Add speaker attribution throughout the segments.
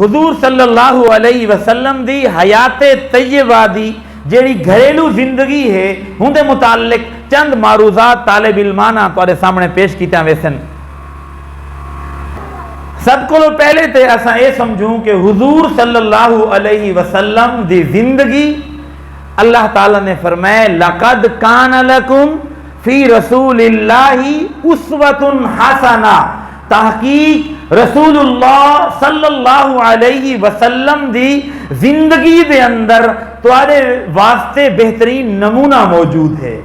Speaker 1: حضور صلی اللہ علیہ وسلم دی حیات طیبہ دی جیڑی گھریلو زندگی ہے ہوں دے متعلق چند معروضات طالب علمانہ تواڈے سامنے پیش کیتا ویسن۔ سب کو پہلے تے اساں اے سمجھوں کہ حضور صلی اللہ علیہ وسلم دی زندگی اللہ تعالی نے فرمایا لقد کان لکم فی رسول اللہ اسوۃ حسنہ، تحقیق رسول اللہ صلی اللہ علیہ وسلم دی زندگی دے اندر تواڈے واسطے بہترین نمونہ موجود ہے،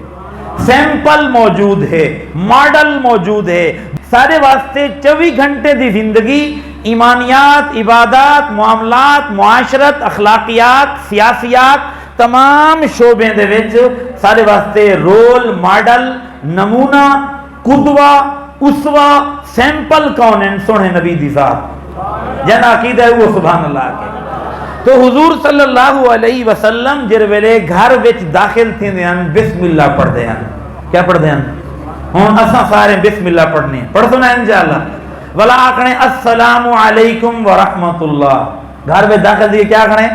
Speaker 1: سیمپل موجود ہے، ماڈل موجود ہے۔ سارے واسطے 24 گھنٹے دی زندگی ایمانیات، عبادات، معاملات، معاشرت، اخلاقیات، سیاسیات، تمام شعبے دے وچ سارے واسطے رول ماڈل، نمونہ، قدوہ، اسوہ، سیمپل کون ہیں؟ سونے نبی دی ذات جن عقیدہ ہے وہ سبحان اللہ کے۔ تو حضور صلی اللہ علیہ وسلم جر ویلے گھر وچ داخل تھیندے ہیں بسم اللہ پڑھدے ہیں۔ کیا پڑھدے ہیں؟ ہن اساں سارے بسم اللہ پڑھنے ہیں، پڑھ سنا انشاءاللہ۔ ولا آکھنے السلام علیکم ورحمۃ اللہ، گھر وچ داخل دی کیا کھڑے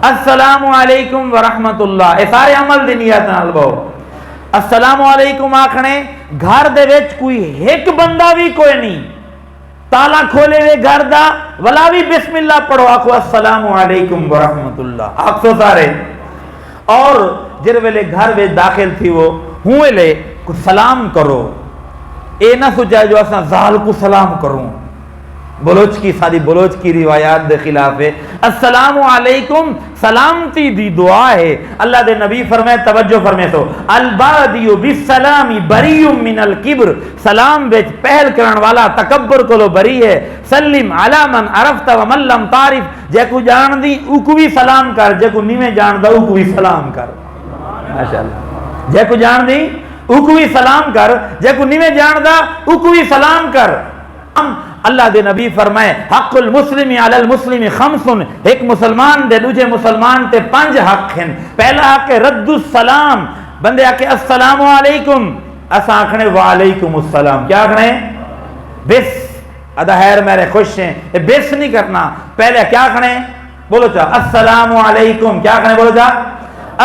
Speaker 1: السلام علیکم ورحمۃ اللہ، اے سارے عمل دی نیت نال بہو السلام علیکم آکھنے۔ گھر دے وچ کوئی ایک بندہ بھی کوئی نہیں، تالا کھولے ہوئے گھر دا ولا بھی بسم اللہ پڑھو، آکھو السلام علیکم ورحمۃ اللہ آکھو سارے۔ اور جر ویلے گھر وچ داخل تھی وہ ہوں ویلے کو سلام کرو، اے نہ سوچا جو اساں زال کو سلام کروں، بلوچ کی ساری بلوچ کی روایات دے خلاف ہے۔ السلام علیکم سلامتی دی دعا ہے، اللہ دے نبی فرمائے توجہ فرمائے تو البادی بالسلام بری من الکبر، سلام وچ پہل کرن والا تکبر کولو بری ہے۔ سلم علی من عرفت ومن لم تعرف، جے کو جان دی او کو بھی سلام کر، جے کو نہیں جان دا او کو بھی سلام کر۔ ماشاءاللہ، جے کو جان دی او کو بھی سلام کر، جے کو نہیں جان دا او کو بھی سلام کر۔ اللہ دے نبی فرمائے حق المسلم علی المسلم خمس، ایک مسلمان دے دوجے مسلمان تے 5 حق ہیں۔ پہلا حق ہے رد السلام، بندے آکے السلام علیکم، اسا آکھنے وعلیکم السلام، کیا آکھنے بس ادا خیر میرے خوش ہیں، بس نہیں کرنا، پہلے کیا آکھنے بولو چا السلام علیکم، کیا آکھنے بولو چا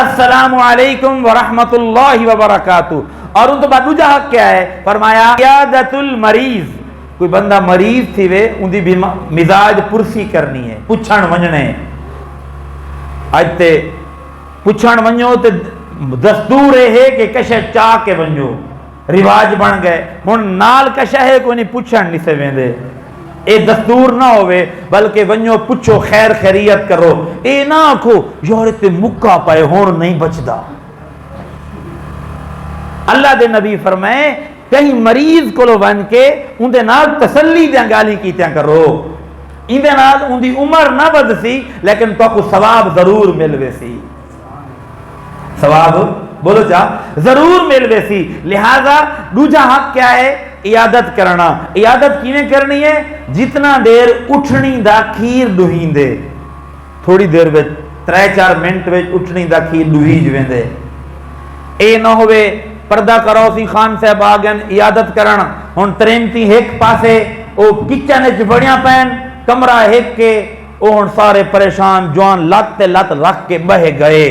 Speaker 1: السلام علیکم ورحمۃ اللہ وبرکاتہ۔ اور ان تو بعد دوجا حق کیا ہے؟ فرمایا عیادت المریض، کوئی بندہ مریض تھی وے ان دی مزاج پرسی کرنی ہے، پوچھن ونجنے اج تے پوچھن ونجو تے دستور ہے کہ کشے چاہ کے ونجو، رواج بن گئے ہن نال کشا ہے کوئی نہیں پوچھن نہیں سے ویندے، اے دستور نہ ہوئے بلکہ ونجو پوچھو خیر خیریت کرو، اے نہ آکھو یار تے مکہ پائے ہون نہیں بچدا۔ اللہ دے نبی فرمائے کہیں مریض کو بن کے ان دے نال تسلی دیاں گالی کیتیاں کرو، ان دے نال ان دی عمر نہ بد سی لیکن تو کو ثواب ضرور ملوے سی، ثواب بولو چا ضرور ملوے سی۔ لہذا دوجا حق کیا ہے؟ عیادت کرنا۔ عیادت کیویں کرنی ہے؟ جتنا دیر اٹھنی دا کھیر ڈوہین دے، تھوڑی دیر وچ 3-4 منٹ وچ اٹھنی دا کھیر ڈوہی جویندے، اے نہ ہوئے پردہ کرو سی خان صاحب آگن عیادت کرن ہن ترمتی ایک پاسے او کچن وچ بڑیاں پین کمرہ ایک کے او ہن سارے پریشان جوان لت تے لت رکھ کے بہ گئے،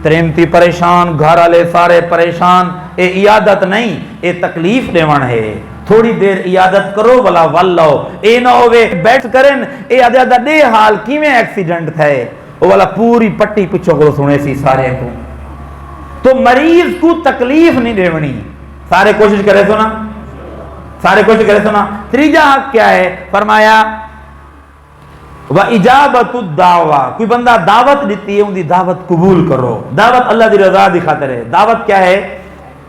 Speaker 1: ترمتی پریشان گھر والے سارے پریشان، اے عیادت نہیں اے تکلیف دیون ہے۔ تھوڑی دیر عیادت کرو ولا ولو، اے نہ ہوئے بیٹھ کرن اے آدھا دے حال کیویں ایکسیڈنٹ تھے او والا پوری پٹی پچھو کو سنے سی سارے کو۔ تو مریض کو تکلیف نہیں دیونی، سارے کوشش کرے سنا، سارے کوشش کرے سنا۔ تیجا حق کیا ہے؟ فرمایا وَإِجَابَةُ الدَّعْوَةِ، کوئی بندہ دعوت دیتی ہے ان دی دعوت قبول کرو، دعوت اللہ دی رضا دی خاطر ہے۔ دعوت کیا ہے؟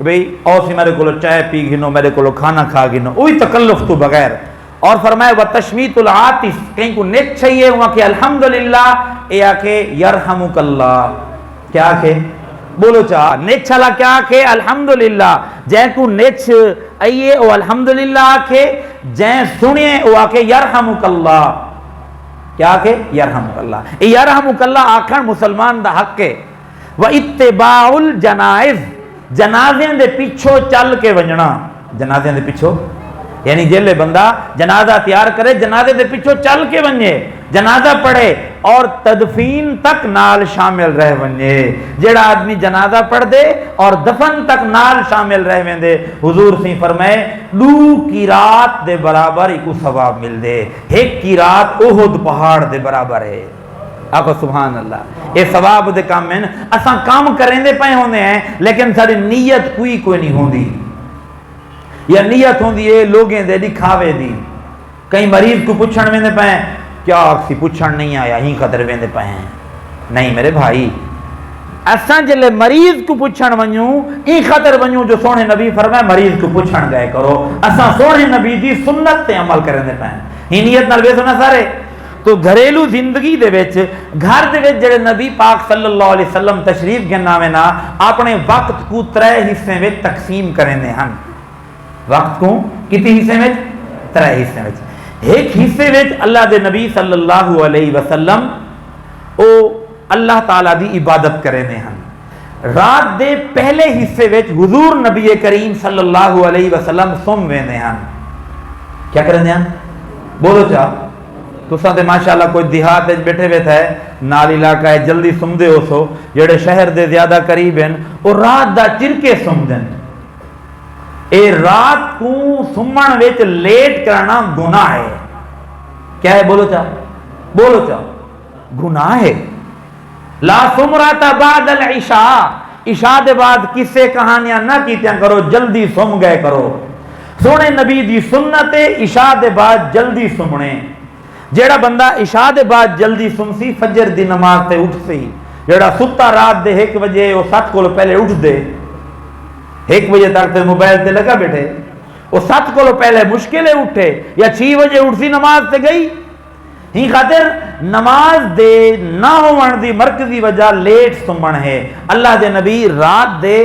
Speaker 1: بھئی او سی میرے کولو چائے پی گنو، میرے کولو کھانا کھا گنو، وہی تکلف تو بغیر۔ اور فرمایا وَتَشْمِيتُ الْعَاطِفِ، کہیں کو نیک چاہیے وہاں کہ الحمدللہ، اے آکے یرحمک اللہ، کیا آکے بولو چاہ نیچ چلا کیا آکھے الحمدللہ، جین کو نیچ آئیے او الحمدللہ آکھے، جین سنیے او آکھے یرحمک اللہ، کیا آکھے یرحمک اللہ۔ یرحمک اللہ آکھن مسلمان دا حق ہے۔ وَاتِّبَاعُ الْجَنَائِزِ، جنازیں دے پیچھو چل کے ونجنا، جنازیں دے پیچھو یعنی جیلے بندہ جنازہ تیار کرے جنازے دے پیچھو چل کے ونجے جنازہ پڑھے اور تدفین تک نال شامل رہ ونجے جیڑا آدمی جنازہ پڑھ دے اور دفن تک نال شامل رہ ویندے حضور سی فرمائے 2 قیرات دے برابر ایک ثواب مل دے 1 قیرات احد پہاڑ دے برابر ہے آقا سبحان اللہ یہ ثواب دے کام میں اساں کام کریں دے پائے ہوندے ہیں لیکن ساری نیت کوئی نہیں ہوندی یا نیت ہوندی ہے لوگیں دے دکھاوے دی کئی مریض کو پوچھن ویندے پائے کیا آکسی پوچھن نہیں آیا ہی قدر ویندے پائے ہیں نہیں میرے بھائی اساں جلے مریض کو پوچھن ونجوں ای خاطر ونجوں جو سونے نبی فرمائے مریض کو پوچھن گئے کرو اساں سونے نبی دی سنت تے عمل کرن دے پائے ہی نیت نال ویسو نہ سارے تو گھریلو زندگی دے وچ گھر دے وچ جڑے نبی پاک صلی اللہ علیہ وسلم تشریف گنا میں نا اپنے وقت کو 3 حصے وچ تقسیم کرنے ہن وقت کو کتنے حصے میں 3 حصے میں ایک حصے میں اللہ دے نبی صلی اللہ علیہ وسلم او اللہ تعالیٰ دی عبادت کرنے ہیں رات دے پہلے حصے میں حضور نبی کریم صلی اللہ علیہ وسلم سم ویندے ہیں کیا کرنے ہیں بولو چاہ تو ساتھ ماشاءاللہ کوئی دیہات بیٹھے ہوئے تھے نال علاقہ ہے جلدی سم دے ہو سو جڑے شہر دے زیادہ قریب ہیں اور رات دا چرکے سم دیں اے رات کو سمن وچ لیٹ کرنا گناہ ہے کیا ہے بولو چاہ گناہ ہے لا سمراتا بعد العشاء عشاء دے بعد کسے کہانیاں نہ کیتیاں کرو جلدی سم گئے کرو سونے نبی دی سنت عشاء دے بعد جلدی سمنے جیڑا بندہ عشاء دے بعد جلدی سمسی فجر دی نماز تے اٹھ سی جیڑا ستا رات دے 1 بجے وہ 7 کو پہلے اٹھ دے 1 بجے تک تے موبائل تے لگا بیٹھے وہ 7 کو پہلے مشکلیں اٹھے یا 6 بجے اٹھ سی نماز تے گئی ہی خاطر نماز دے نہ ہون دی مرکزی وجہ لیٹ سمن ہے اللہ دے نبی رات دے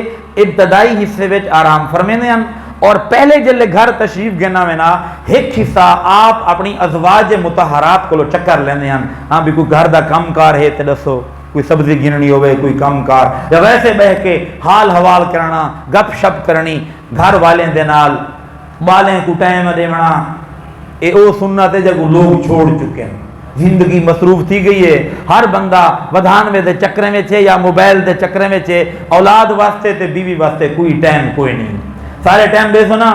Speaker 1: ابتدائی حصے وچ آرام فرمیندے ہیں اور پہلے جلے گھر تشریف گنا میں نا ایک حصہ آپ اپنی ازواج مطہرات کو چکر لیندے ہیں ہاں بھی کوئی گھر دا کم کار ہے تے دسو کوئی سبزی گننی ہوئے کوئی کم کار یا ویسے بہ کے حال حوال کرنا گپ شپ کرنی گھر والے دے نال بالیں کو ٹائم دینا اے او سنت ہے جب لوگ چھوڑ چکے ہیں زندگی مصروف تھی گئی ہے ہر بندہ ودھان میں دے چکرے میں چھے یا موبائل دے چکرے میں چھے اولاد واسطے تے بیوی واسطے کوئی ٹائم کوئی نہیں سارے ٹائم دے سنا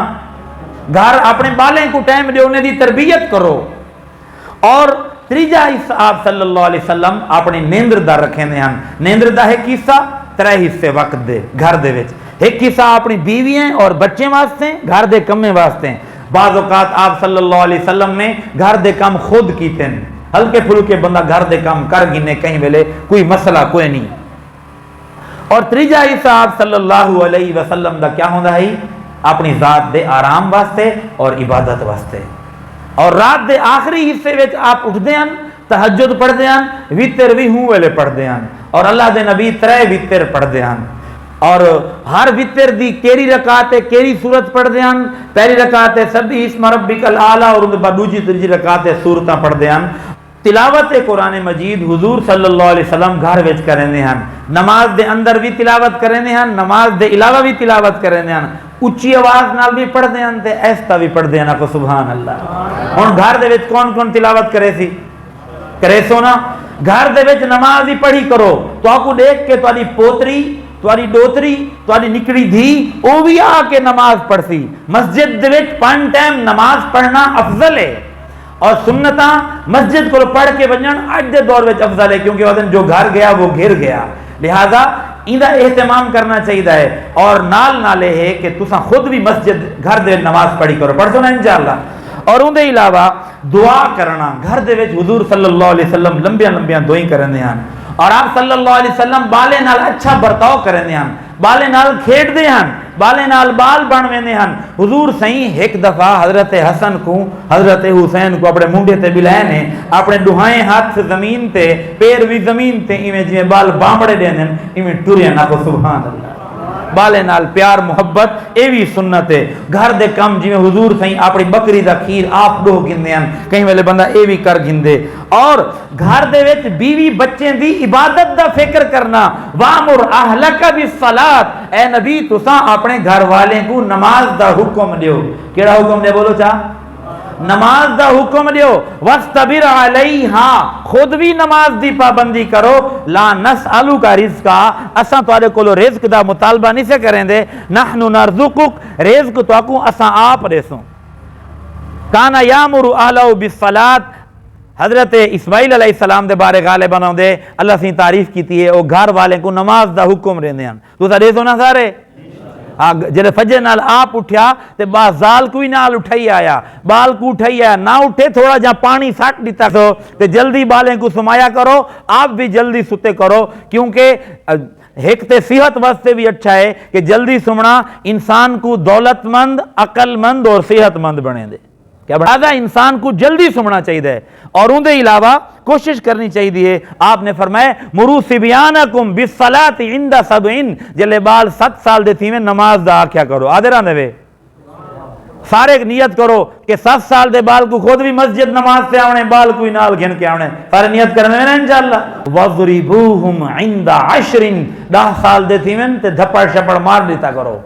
Speaker 1: گھر اپنے بالیں کو ٹائم دے انہیں دی تربیت کرو اور تریجا حصہ آپ صلی اللہ علیہ وسلم اپنی نیندر دا رکھیں دے ہیں نیندر دا ایک حصہ 3 حصے وقت دے گھر دے وچ ایک حصہ اپنی بیویاں اور بچے واسطے گھر دے کمیں واسطے بعض اوقات آپ صلی اللہ علیہ وسلم نے گھر دے کام خود کیتے ہیں ہلکے پھلکے بندہ گھر دے کام کر گنے کہیں ویلے کوئی مسئلہ کوئی نہیں اور تریجا حصہ آپ صلی اللہ علیہ وسلم دا کیا ہوندا ہے اپنی ذات دے آرام واسطے اور عبادت واسطے اور رات دے آخری حصے وچ آپ اٹھدے ہیں تہجد پڑھدے ہیں وتر بھی ہوں ویلے پڑھدے ہیں اور اللہ دے نبی 3 وتر پڑھدے ہیں اور ہر وتر دی کیری رکعت ہے کیری سورت پڑھدے ہیں پہلی رکعت ہے سبح اسم ربک الاعلی اور ان بعد دوسری تیسری رکعت ہے سورتاں پڑھدے ہیں تلاوت قرآن مجید حضور صلی اللہ علیہ وسلم گھر وچ کرنے ہیں نماز دے اندر بھی تلاوت کرنے ہیں نماز دے علاوہ بھی تلاوت کرنے ہیں اچھی آواز نال بھی پڑھدے ہیں تے ایستا بھی پڑھدے ہیں سبحان اللہ ہن گھر دے وچ کون کون تلاوت کرے سو نا گھر دے وچ نماز ہی پڑھی کرو تو آپ کو دیکھ کے تہاڈی پوتری تہاڈی ڈوتری تہاڈی نکڑی دھی او بھی آ کے نماز پڑھسی مسجد دے وچ 5 ٹائم نماز پڑھنا افضل ہے اور سنتاں مسجد کو پڑھ کے ونجن اج دے دور وچ افضل ہے کیونکہ ودن جو گھر گیا وہ گھر گیا لہذا ایندا اہتمام کرنا چاہیے ہے اور نال نالے ہے کہ تساں خود بھی مسجد گھر دے نماز پڑھی کرو پڑھ سو نا انشاءاللہ اور اون دے علاوہ دعا کرنا گھر دے وچ حضور صلی اللہ علیہ وسلم لمبیاں لمبیاں دعائیں کرنے ہیں اور آپ صلی اللہ علیہ وسلم بالے نال اچھا برتاؤ کرنے ہیں بالے نال کھیڈ دے ہیں بالے نال بال بن ویندے ہیں حضور سائیں ایک دفعہ حضرت حسن کو حضرت حسین کو اپنے منڈے تے بلائے نے اپنے دہائیں ہاتھ زمین تے پیر بھی زمین تے ایویں جویں بال بامڑے دیندے ایویں ٹریا نہ کو سبحان اللہ بالے نال پیار محبت اے بھی سنت ہے گھر دے کم جویں حضور سائیں اپنی بکری دا کھیر آپ ڈو گندے ہیں کہیں ویلے بندہ اے بھی کر گندے اور گھر دے وچ بیوی بچے دی عبادت دا فکر کرنا. وامر اہلک بالصلاۃ، اے نبی تساں اپنے گھر والے کو نماز دا حکم دیو. کیڑا حکم دے بولو چا؟ نماز دا حکم دیو. واصطبر علیہا، خود بھی نماز دی پابندی کرو. لا نسألک رزقا، اساں تواڈے کولو رزق دا مطالبہ نہیں سے کریں دے. نحن نرزقک، رزق تواکو اساں آپ دیسوں. کان یامر اہلہ بالصلاۃ، حضرت اسماعیل علیہ السلام دے بارے غالباً دے اللہ سے تعریف کیتی ہے، وہ گھر والے کو نماز دا حکم رہندے ہیں. تو سا دیسو نا سارے جلے فجر نال آپ اٹھیا تے بازال کوئی نال اٹھائی آیا، بال کو اٹھائی آیا نہ اٹھے تھوڑا جہاں پانی سٹ دیتا سو تے جلدی بالیں کو سمایا کرو. آپ بھی جلدی ستے کرو، کیونکہ ایک تے صحت واسطے بھی اچھا ہے کہ جلدی سمنا انسان کو دولت مند، عقل مند اور صحت مند بنے دے. کیا بڑھا انسان کو جلدی سمنا چاہیے اور ان دے علاوہ کوشش کرنی چاہیے. آپ نے فرمایا مرو صبیانکم بالصلاۃ عند سبعین، جلے بال 7 سال دے تھی میں نماز دا آکھیا کرو. آدھے راندے وے سارے نیت کرو کہ 7 سال دے بال کو خود بھی مسجد نماز سے آونے، بال کوئی نال گھن کے آونے. سارے نیت کرنے میں نا انشاءاللہ. وَضْرِبُوهُمْ عِنْدَ عَشْرٍ، 10 سال دے تھی میں تے دھپڑ شپڑ مار دیتا کرو،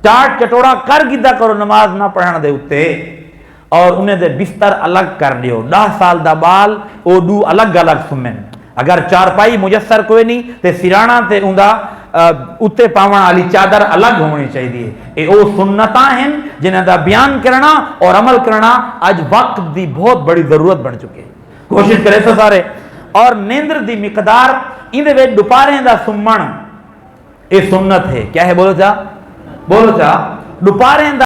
Speaker 1: چاٹ چٹوڑا کر گیتا کرو نماز نہ پڑھن دے اتے. اور انہیں دے بستر الگ کر دیو. 10 سال دا بال او دو الگ الگ سمن. اگر چارپائی مجسر کوئی نہیں تے سرانا تے اندہ اتے پاون والی چادر الگ ہونی چاہیے. اے او سنتاں ہیں جنہاں دا بیان کرنا اور عمل کرنا اج وقت دی بہت بڑی ضرورت بن چکے. کوشش کرے سو سارے. اور نیندر دی مقدار اندے وچ دوپہریں دا سمن اے سنت ہے. کیا ہے بولو چا؟ بولو چا؟ دوپہریں دا